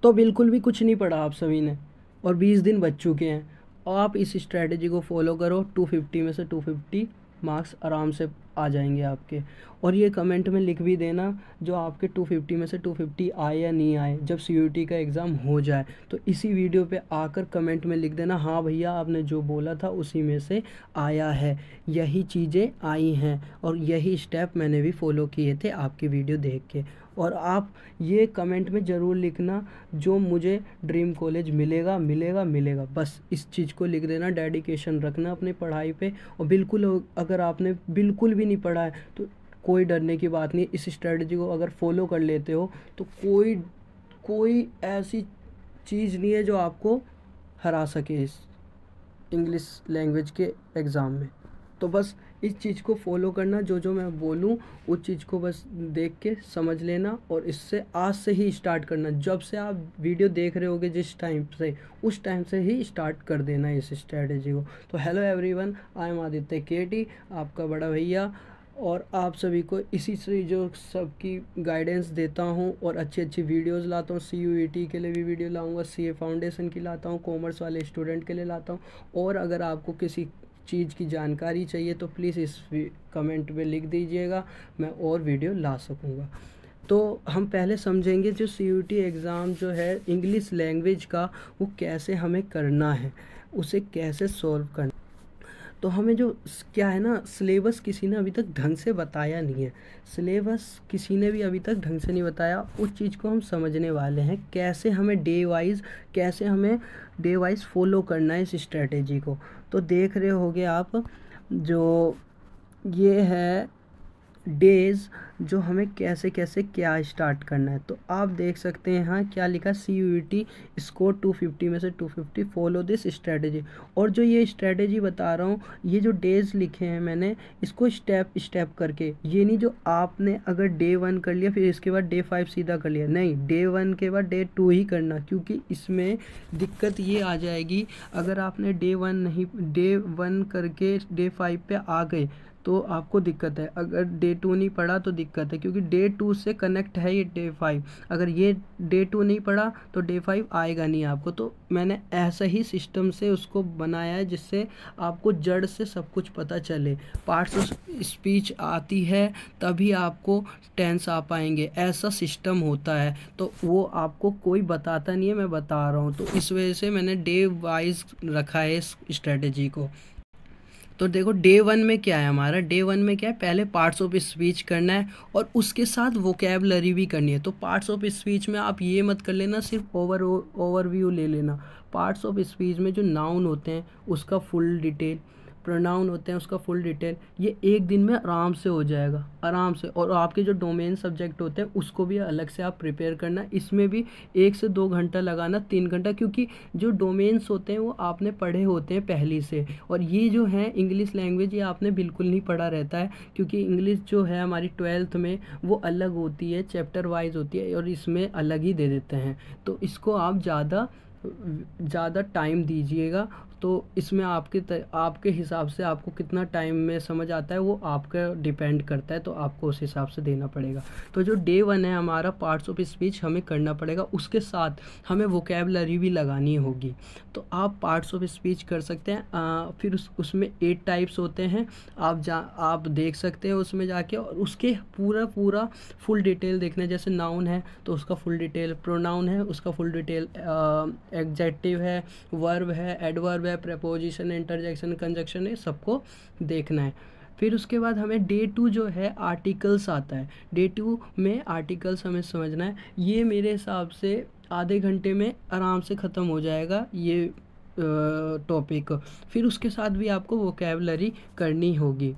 तो बिल्कुल भी कुछ नहीं पढ़ा आप सभी ने, और 20 दिन बच चुके हैं। आप इस स्ट्रेटजी को फॉलो करो, 250 में से 250 मार्क्स आराम से आ जाएंगे आपके। और ये कमेंट में लिख भी देना जो आपके 250 में से 250 आए या नहीं आए, जब CUET का एग्ज़ाम हो जाए तो इसी वीडियो पे आकर कमेंट में लिख देना, हाँ भैया आपने जो बोला था उसी में से आया है, यही चीज़ें आई हैं और यही स्टेप मैंने भी फॉलो किए थे आपकी वीडियो देख के। और आप ये कमेंट में ज़रूर लिखना जो मुझे ड्रीम कॉलेज मिलेगा मिलेगा मिलेगा, बस इस चीज़ को लिख देना। डेडिकेशन रखना अपनी पढ़ाई पे। और बिल्कुल अगर आपने बिल्कुल भी नहीं पढ़ा है तो कोई डरने की बात नहीं, इस स्ट्रेटजी को अगर फॉलो कर लेते हो तो कोई ऐसी चीज़ नहीं है जो आपको हरा सके इस इंग्लिश लैंग्वेज के एग्ज़ाम में। तो बस इस चीज़ को फॉलो करना, जो जो मैं बोलूँ उस चीज़ को बस देख के समझ लेना और इससे आज से ही स्टार्ट करना। जब से आप वीडियो देख रहे होगे जिस टाइम से, उस टाइम से ही स्टार्ट कर देना इस स्ट्रेटजी को। तो hello everyone, I am Aditya KT, आपका बड़ा भैया, और आप सभी को इसी से जो सबकी गाइडेंस देता हूँ और अच्छी अच्छी वीडियोस लाता हूँ। CUET के लिए भी वीडियो लाऊंगा, CA फाउंडेशन की लाता हूँ, कॉमर्स वाले स्टूडेंट के लिए लाता हूँ। और अगर आपको किसी चीज़ की जानकारी चाहिए तो प्लीज़ इस कमेंट में लिख दीजिएगा, मैं और वीडियो ला सकूँगा। तो हम पहले समझेंगे जो CUET एग्ज़ाम जो है इंग्लिश लैंग्वेज का, वो कैसे हमें करना है, उसे कैसे सॉल्व करना। तो हमें जो क्या है ना, सिलेबस किसी ने अभी तक ढंग से बताया नहीं है, सिलेबस किसी ने भी अभी तक ढंग से नहीं बताया। उस चीज़ को हम समझने वाले हैं, कैसे हमें डे वाइज फॉलो करना है इस स्ट्रेटेजी को। तो देख रहे होगे आप, जो ये है डेज़, जो हमें कैसे कैसे क्या स्टार्ट करना है। तो आप देख सकते हैं यहाँ क्या लिखा, CUET स्कोर 250 में से 250, फॉलो दिस स्ट्रेटजी। और जो ये स्ट्रेटजी बता रहा हूँ, ये जो डेज़ लिखे हैं मैंने, इसको स्टेप स्टेप करके, ये नहीं जो आपने अगर Day 1 कर लिया फिर इसके बाद Day 5 सीधा कर लिया, नहीं, Day 1 के बाद Day 2 ही करना, क्योंकि इसमें दिक्कत ये आ जाएगी अगर आपने Day 1 करके Day 5 पे आ गए तो आपको दिक्कत है। अगर Day 2 नहीं पढ़ा तो दिक्कत है, क्योंकि Day 2 से कनेक्ट है ये Day 5। अगर ये Day 2 नहीं पढ़ा तो Day 5 आएगा नहीं आपको। तो मैंने ऐसा ही सिस्टम से उसको बनाया है जिससे आपको जड़ से सब कुछ पता चले। पार्ट्स ऑफ स्पीच आती है तभी आपको टेंस आ पाएंगे, ऐसा सिस्टम होता है। तो वो आपको कोई बताता नहीं है, मैं बता रहा हूँ। तो इस वजह से मैंने डे वाइज रखा है इस स्ट्रेटजी को। तो देखो Day 1 में क्या है, हमारा Day 1 में क्या है, पहले पार्ट्स ऑफ स्पीच करना है और उसके साथ वोकेबलरी भी करनी है। तो पार्ट्स ऑफ स्पीच में आप ये मत कर लेना सिर्फ ओवरव्यू ले लेना। पार्ट्स ऑफ स्पीच में जो नाउन होते हैं उसका फुल डिटेल, प्रोनाउन होते हैं उसका फुल डिटेल, ये एक दिन में आराम से हो जाएगा, आराम से। और आपके जो डोमेन सब्जेक्ट होते हैं उसको भी अलग से आप प्रिपेयर करना, इसमें भी 1 से 2 घंटा लगाना, 3 घंटा, क्योंकि जो डोमेन्स होते हैं वो आपने पढ़े होते हैं पहले से। और ये जो है इंग्लिश लैंग्वेज, ये आपने बिल्कुल नहीं पढ़ा रहता है, क्योंकि इंग्लिश जो है हमारी 12th में वो अलग होती है, चैप्टर वाइज होती है, और इसमें अलग ही दे देते हैं। तो इसको आप ज़्यादा टाइम दीजिएगा। तो इसमें आपके हिसाब से आपको कितना टाइम में समझ आता है वो आपका डिपेंड करता है, तो आपको उस हिसाब से देना पड़ेगा। तो जो Day 1 है हमारा, पार्ट्स ऑफ स्पीच हमें करना पड़ेगा, उसके साथ हमें वोकेबलरी भी लगानी होगी। तो आप पार्ट्स ऑफ स्पीच कर सकते हैं। फिर उसमें 8 टाइप्स होते हैं, आप देख सकते हैं उसमें जाके, और उसके पूरा फुल डिटेल देखना है। जैसे नाउन है तो उसका फुल डिटेल, प्रोनाउन है उसका फुल डिटेल, एग्जेक्टिव है, वर्ब है, एडवर्ब है, प्रेपोजिशन, इंटरजेक्शन, कंजक्शन है, सबको देखना है। फिर उसके बाद हमें Day 2 जो है आर्टिकल्स आता है। Day 2 में आर्टिकल्स हमें समझना है। ये मेरे हिसाब से आधे घंटे में आराम से ख़त्म हो जाएगा ये टॉपिक। फिर उसके साथ भी आपको वोकेबलरी करनी होगी।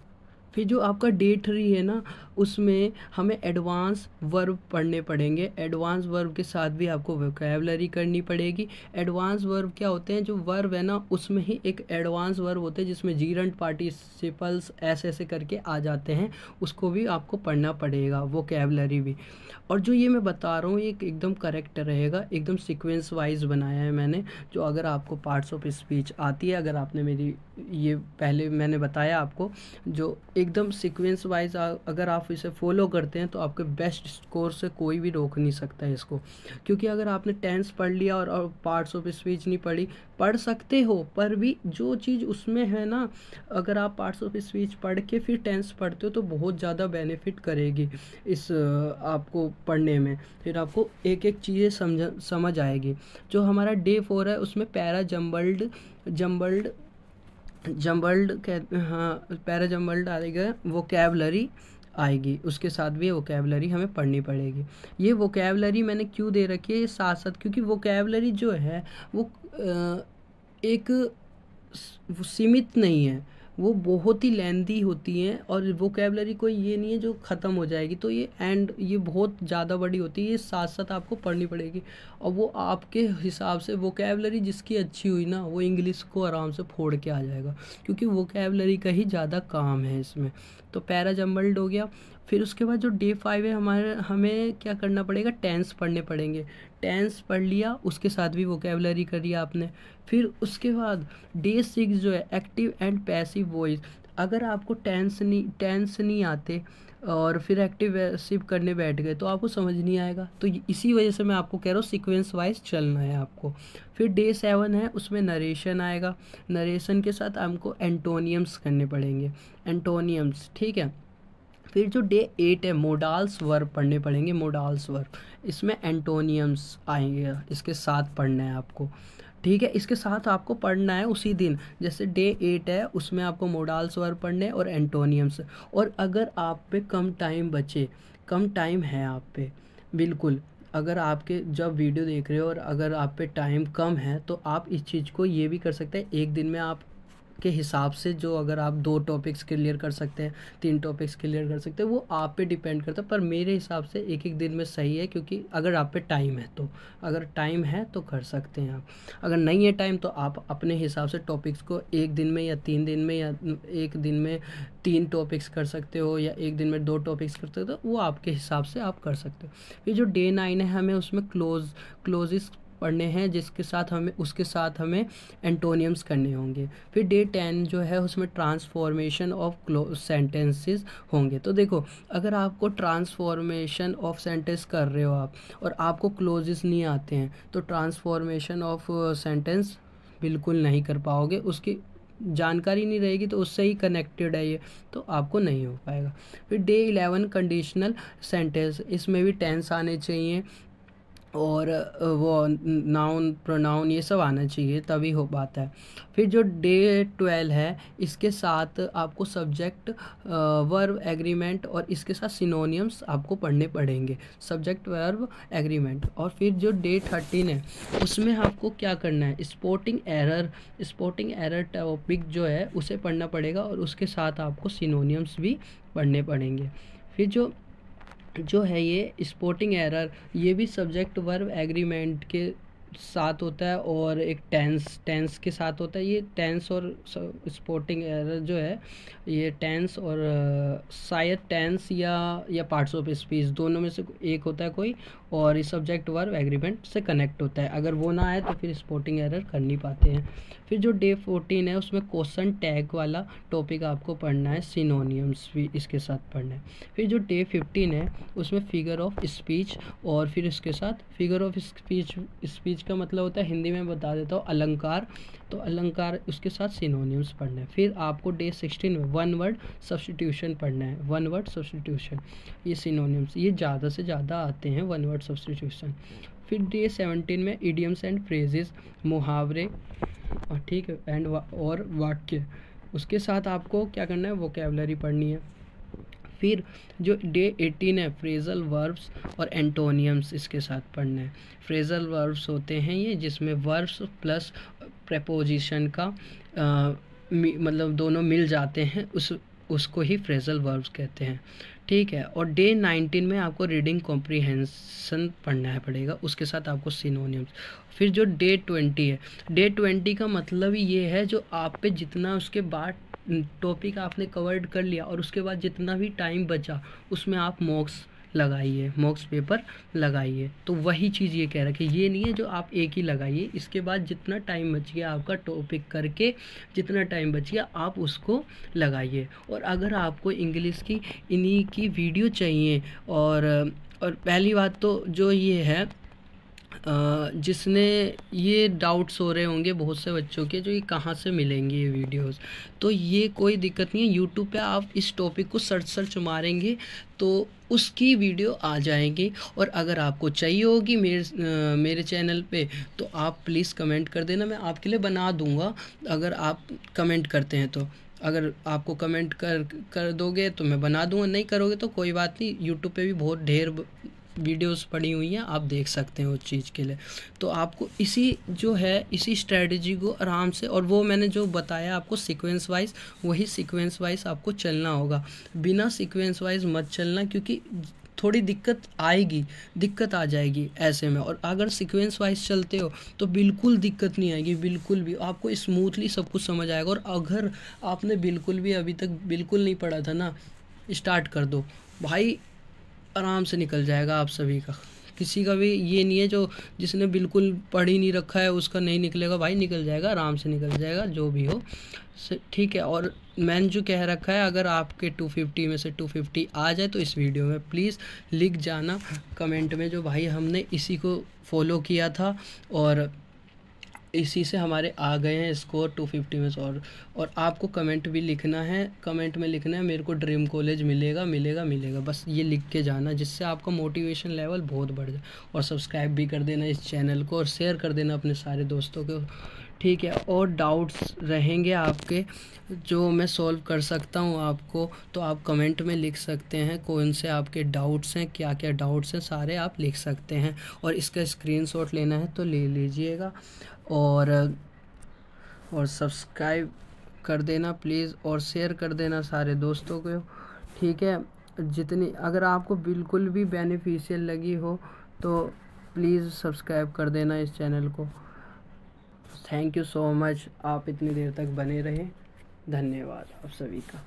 फिर जो आपका Day 3 है ना, उसमें हमें एडवांस वर्ब पढ़ने पड़ेंगे। एडवांस वर्ब के साथ भी आपको वोकैबुलरी करनी पड़ेगी। एडवांस वर्ब क्या होते हैं, जो वर्ब है ना उसमें ही एक एडवांस वर्ब होते हैं जिसमें जीरंट पार्टिसिपल्स ऐसे करके आ जाते हैं, उसको भी आपको पढ़ना पड़ेगा, वोकैबुलरी भी। और जो ये मैं बता रहा हूँ ये एकदम करेक्ट रहेगा, एकदम सीक्वेंस वाइज बनाया है मैंने। जो अगर आपको पार्ट्स ऑफ स्पीच आती है, अगर आपने मेरी ये पहले मैंने बताया आपको, जो एकदम सीक्वेंस वाइज अगर आप आप इसे फॉलो करते हैं तो आपके बेस्ट स्कोर से कोई भी रोक नहीं सकता है इसको। क्योंकि अगर आपने टेंस पढ़ लिया और पार्ट्स ऑफ स्पीच नहीं पढ़ी, पढ़ सकते हो पर भी जो चीज़ उसमें है ना, अगर आप पार्ट्स ऑफ स्पीच पढ़ के फिर टेंस पढ़ते हो तो बहुत ज़्यादा बेनिफिट करेगी इस आपको पढ़ने में। फिर आपको एक एक चीज़ें समझ आएगी। जो हमारा डे 4 है उसमें पैरा जम्बल्ड कह हाँ पैरा जम्बल्ड आएगा, वोकैबलरी आएगी, उसके साथ भी वोकैबलरी हमें पढ़नी पड़ेगी। ये वोकैबलरी मैंने क्यों दे रखी है ये साथ साथ, क्योंकि वोकैबलरी जो है वो एक सीमित नहीं है, वो बहुत ही लेंदी होती हैं और वोकैबलरी कोई ये नहीं है जो ख़त्म हो जाएगी। तो ये बहुत ज़्यादा बड़ी होती है, ये साथ साथ आपको पढ़नी पड़ेगी। और वो आपके हिसाब से वोकैबलरी जिसकी अच्छी हुई ना वो इंग्लिश को आराम से फोड़ के आ जाएगा, क्योंकि वोकैबलरी का ही ज़्यादा काम है इसमें। तो पैरा जम्बल्ड हो गया। फिर उसके बाद जो डे 5 है हमें क्या करना पड़ेगा, टेंस पढ़ने पड़ेंगे। टेंस पढ़ लिया, उसके साथ भी वोकैबलरी करी आपने। फिर उसके बाद डे 6 जो है एक्टिव एंड पैसिव वॉइस। अगर आपको टेंस नहीं आते और फिर एक्टिव पैसिव करने बैठ गए तो आपको समझ नहीं आएगा। तो इसी वजह से मैं आपको कह रहा हूँ सीक्वेंस वाइज चलना है आपको। फिर डे 7 है, उसमें नरेशन आएगा। नरेशन के साथ हमको एंटोनियम्स करने पड़ेंगे, एंटोनियम्स, ठीक है। फिर जो डे 8 है मोडाल्स वर्ब पढ़ने पड़ेंगे, मोडाल्स वर्ब, इसमें एंटोनियम्स आएंगे, इसके साथ पढ़ना है आपको, ठीक है। इसके साथ आपको पढ़ना है उसी दिन, जैसे डे 8 है उसमें आपको मोडाल्स वर्ब पढ़ने और एंटोनियम्स। और अगर आप पे कम टाइम बचे, कम टाइम है आप पे, बिल्कुल, अगर आपके जब वीडियो देख रहे हो और अगर आप पे टाइम कम है तो आप इस चीज़ को ये भी कर सकते हैं, एक दिन में आप के हिसाब से जो अगर आप 2 टॉपिक्स क्लियर कर सकते हैं, 3 टॉपिक्स क्लियर कर सकते हैं, वो आप पे डिपेंड करता है। पर मेरे हिसाब से एक एक दिन में सही है, क्योंकि अगर आप पे टाइम है तो, अगर टाइम है तो कर सकते हैं आप। अगर नहीं है टाइम तो आप अपने हिसाब से टॉपिक्स को एक दिन में या 3 दिन में या एक दिन में 3 टॉपिक्स कर सकते हो या एक दिन में 2 टॉपिक्स कर सकते हो, वो आपके हिसाब से आप कर सकते हो। फिर जो डे 9 है हमें उसमें क्लोजेस पढ़ने हैं, जिसके साथ हमें उसके साथ हमें एंटोनियम्स करने होंगे। फिर डे 10 जो है उसमें ट्रांसफॉर्मेशन ऑफ सेंटेंसेस होंगे। तो देखो, अगर आपको ट्रांसफॉर्मेशन ऑफ सेंटेंस कर रहे हो आप और आपको क्लोजेस नहीं आते हैं तो ट्रांसफॉर्मेशन ऑफ सेंटेंस बिल्कुल नहीं कर पाओगे, उसकी जानकारी नहीं रहेगी तो उससे ही कनेक्टेड है ये, तो आपको नहीं हो पाएगा। फिर डे 11 कंडीशनल सेंटेंस, इसमें भी टेंस आने चाहिए और वो नाउन प्रोनाउन ये सब आना चाहिए, तभी हो पाता है। फिर जो डे 12 है इसके साथ आपको सब्जेक्ट वर्ब एग्रीमेंट और इसके साथ सिनोनियम्स आपको पढ़ने पड़ेंगे, सब्जेक्ट वर्ब एग्रीमेंट। और फिर जो डे 13 है उसमें आपको क्या करना है, स्पोर्टिंग एरर टॉपिक जो है उसे पढ़ना पड़ेगा और उसके साथ आपको सिनोनियम्स भी पढ़ने पड़ेंगे। फिर जो है ये स्पोर्टिंग एरर, ये भी सब्जेक्ट वर्ब एग्रीमेंट के साथ होता है और एक टेंस के साथ होता है। ये टेंस और स्पोर्टिंग एरर जो है ये टेंस और शायद टेंस या पार्ट्स ऑफ स्पीच दोनों में से एक होता है कोई, और इस सब्जेक्ट वर्ब एग्रीमेंट से कनेक्ट होता है। अगर वो ना आए तो फिर स्पोर्टिंग एरर कर नहीं पाते हैं। फिर जो डे 14 है उसमें क्वेश्चन टैग वाला टॉपिक आपको पढ़ना है, सिनोनियम्स भी इसके साथ पढ़ना है। फिर जो डे 15 है उसमें फिगर ऑफ स्पीच और फिर इसके साथ फिगर ऑफ स्पीच का मतलब होता है, हिंदी में बता देता हूँ, अलंकार। तो अलंकार उसके साथ सिनोनियम्स पढ़ना है। फिर आपको डे 16 में 1 वर्ड सब्स्टिट्यूशन पढ़ना है, 1 वर्ड सब्स्टिट्यूशन, ये सिनोनियम्स ये ज़्यादा से ज़्यादा आते हैं 1 वर्ड सब्स्टिट्यूशन। फिर डे 17 में इडियम्स एंड फ्रेजेस, मुहावरे और ठीक है एंड और वाक्य, उसके साथ आपको क्या करना है, वोकैबुलरी पढ़नी है। फिर जो डे 18 है फ्रेजल वर्ब्स और एंटोनियम्स इसके साथ पढ़ना है। फ्रेजल वर्ब्स होते हैं ये जिसमें वर्ब्स प्लस प्रेपोजिशन का मतलब दोनों मिल जाते हैं, उसको ही फ्रेजल वर्ब्स कहते हैं, ठीक है। और डे 19 में आपको रीडिंग कॉम्प्रीहेंशन पढ़ना है पड़ेगा, उसके साथ आपको सिनोनियम्स। फिर जो डे 20 है, डे 20 का मतलब ही ये है जो आप पे जितना उसके बाद टॉपिक आपने कवर्ड कर लिया और उसके बाद जितना भी टाइम बचा उसमें आप मॉक्स लगाइए, मॉक्स पेपर लगाइए। तो वही चीज़ ये कह रहा है कि ये नहीं है जो आप एक ही लगाइए, इसके बाद जितना टाइम बच गया आपका टॉपिक करके, जितना टाइम बच गया आप उसको लगाइए। और अगर आपको इंग्लिश की इन्हीं की वीडियो चाहिए, और पहली बात तो जो ये है, जिसने ये डाउट्स हो रहे होंगे बहुत से बच्चों के, जो ये कहाँ से मिलेंगे ये वीडियोस, तो ये कोई दिक्कत नहीं है। यूट्यूब पे आप इस टॉपिक को सर्च मारेंगे तो उसकी वीडियो आ जाएगी। और अगर आपको चाहिए होगी मेरे चैनल पे, तो आप प्लीज़ कमेंट कर देना, मैं आपके लिए बना दूँगा। अगर आप कमेंट करते हैं तो, अगर आपको कमेंट कर दोगे तो मैं बना दूँगा, नहीं करोगे तो कोई बात नहीं, यूट्यूब पे भी बहुत ढेर वीडियोस पड़ी हुई हैं, आप देख सकते हैं उस चीज़ के लिए। तो आपको इसी स्ट्रेटजी को आराम से, और वो मैंने जो बताया आपको सीक्वेंस वाइज, वही सीक्वेंस वाइज आपको चलना होगा। बिना सीक्वेंस वाइज मत चलना, क्योंकि थोड़ी दिक्कत आ जाएगी ऐसे में। और अगर सीक्वेंस वाइज चलते हो तो बिल्कुल दिक्कत नहीं आएगी, बिल्कुल भी आपको स्मूथली सब कुछ समझ आएगा। और अगर आपने बिल्कुल भी अभी तक बिल्कुल नहीं पढ़ा था ना, स्टार्ट कर दो भाई, आराम से निकल जाएगा आप सभी का। किसी का भी ये नहीं है जो जिसने बिल्कुल पढ़ ही नहीं रखा है उसका नहीं निकलेगा, भाई निकल जाएगा, आराम से निकल जाएगा, जो भी हो ठीक है। और मैंने जो कह रखा है, अगर आपके 250 में से 250 आ जाए तो इस वीडियो में प्लीज़ लिख जाना कमेंट में, जो भाई हमने इसी को फॉलो किया था और इसी से हमारे आ गए हैं स्कोर 250 में से। और आपको कमेंट भी लिखना है, कमेंट में लिखना है मेरे को ड्रीम कॉलेज मिलेगा मिलेगा मिलेगा, बस ये लिख के जाना, जिससे आपका मोटिवेशन लेवल बहुत बढ़ जाए। और सब्सक्राइब भी कर देना इस चैनल को, और शेयर कर देना अपने सारे दोस्तों को, ठीक है। और डाउट्स रहेंगे आपके जो मैं सॉल्व कर सकता हूँ आपको, तो आप कमेंट में लिख सकते हैं कौन से आपके डाउट्स हैं, क्या क्या डाउट्स हैं, सारे आप लिख सकते हैं। और इसका स्क्रीनशॉट लेना है तो ले लीजिएगा। और सब्सक्राइब कर देना प्लीज़, और शेयर कर देना सारे दोस्तों को, ठीक है। जितनी अगर आपको बिल्कुल भी बेनिफिशियल लगी हो तो प्लीज़ सब्सक्राइब कर देना इस चैनल को। थैंक यू सो मच, आप इतनी देर तक बने रहे, धन्यवाद आप सभी का।